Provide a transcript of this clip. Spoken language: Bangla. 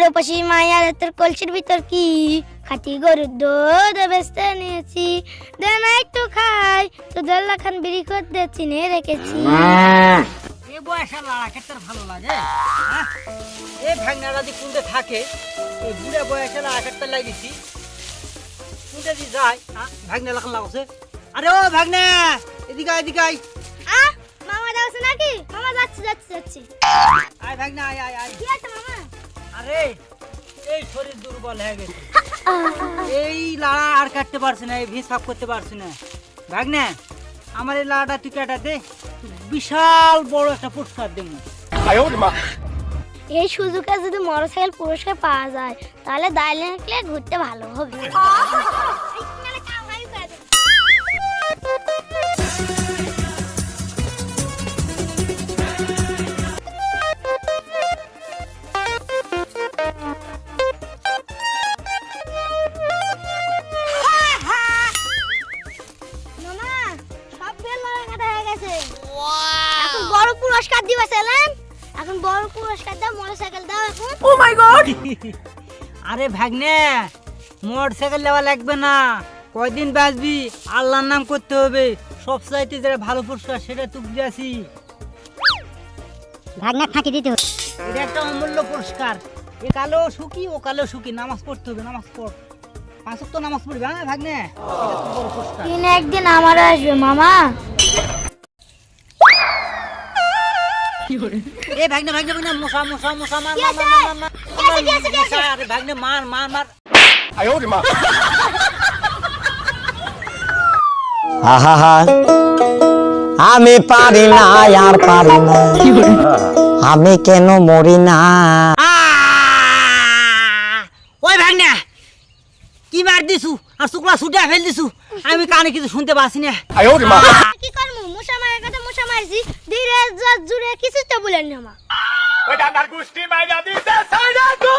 ওরে পাশি মায়ার তোর কলসির ভিতর কি খাঁটি গরুর দুধ বেচতে নিয়েছি দেন একটু খাই তো দল্লা খান বিড়ি করতে চিনে রেখেছি। এ বয়সে লাড়া খেতে ভালো লাগে হ্যাঁ? এ ভাগনারা যে কুন্ডে থাকে এই বুড়ে বয়সে লাড়া খেতে লাগিয়েছি কুন্ডে যে যায় ভাগনা লাখান লাগছে। আরে ও ভাগনা এদিকে এদিকে আয়। মামা যাচ্ছে নাকি? মামা যাচ্ছি। আয় ভাগনা আয় আয় আয়। কি আছে মামা? আরে এই শরীর দুর্বল হয়ে গেছে, এই লাড়া আর কাটতে পারছি না, এই ভিজ সাফ করতে পারছি না। ভাগনা আমার এই লাড়াটা তুই কাটা দে, বিশাল বড় একটা পুরস্কার দেবো। এই সুযোগে যদি মোটরসাইকেল পুরস্কার পাওয়া যায় তাহলে দাইলেন্টে ঘুরতে ভালো হবে। মামা সব বেল কাটা হয়ে গেছে, এখন বড় পুরস্কার দিবা ছেলেন, এখন বড় পুরস্কার দাও, মোটরসাইকেল দাও এখন। ও মাই গড! আরে ভাগ্নে মোটরসাইকেল নেওয়া লাগবে না, কয়দিন বাঁচবি আল্লাহর নাম করতে হবে, সবচাইতে যেটা ভালো পুরস্কার সেটা তুই দিয়েছি। ভাগনা ফাঁকি দিতে হবে, এটা একটা অমূল্য পুরস্কার। এ কালো সুখী ও কালো সুখী, নামাজ পড়তে হবে, নামাজ পড়, 5 ওয়াক্ত নামাজ পড়বি হ্যাঁ ভাগ্নে, এটা তো বড় পুরস্কার। দিন একদিন আমার আসবে মামা। এ ভাগ্নে ভাগ্নে ভাগ্নে মশা মশা মশা মার কি মার আছে? মার মার কি আছে, কি আছে, কি আছে? আরে ভাগ্নে মার মার মার। আহা আমি পারি না আর পারি না, আমি কেন মরি না। ওই ভাগ্নে কি মার দিছু আর শুকলা ছুটে ফেল দিছু, আমি কানে কিছু শুনতে পাচ্ছি না। কি করমু, মশা মারার কথা মশা মারছি, ধীরে জোরে কিছু তো বলেন না মা। ওই ডান্ডার গুষ্টি মাইরা দিতে